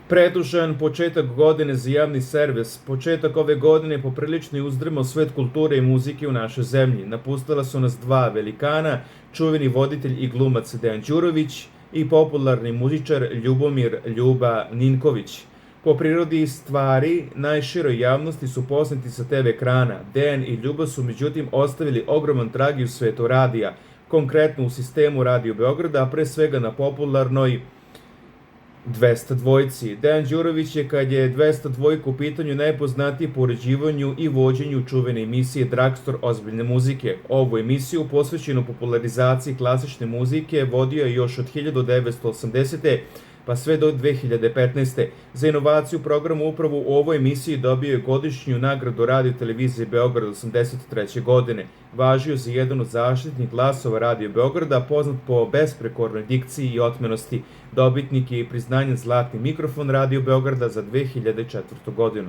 Predužan početak godine za javni servis. Početak ove godine je poprilično uzdrmao svet kulture i muzike u našoj zemlji. Napustila su nas dva velikana, čuveni voditelj i glumac Dejan Đurović i popularni muzičar Ljubomir Ljuba Ninković. Po prirodi stvari, najširoj javnosti su poznati sa TV ekrana. Dejan i Ljuba su međutim ostavili ogroman trag i u svetu radija, konkretno u sistemu Radio Beograda, a pre svega na popularnoj 202. Dejan Đurović je, kad je 202 u pitanju, najpoznatiji po uređivanju i vođenju čuvene emisije Dragstor ozbiljne muzike. Ovu emisiju, posvećenu popularizaciji klasične muzike, vodio je još od 1980. pa sve do 2015. Za inovaciju programu upravo u ovoj emisiji dobio je godišnju nagradu Radio televizije Beograd 1983. godine. Važio za jedan od zaštitnih glasova Radio Beograda, poznat po besprekornoj dikciji i otmenosti. Dobitnik je i priznanje Zlatni mikrofon Radio Beograda za 2004. godinu.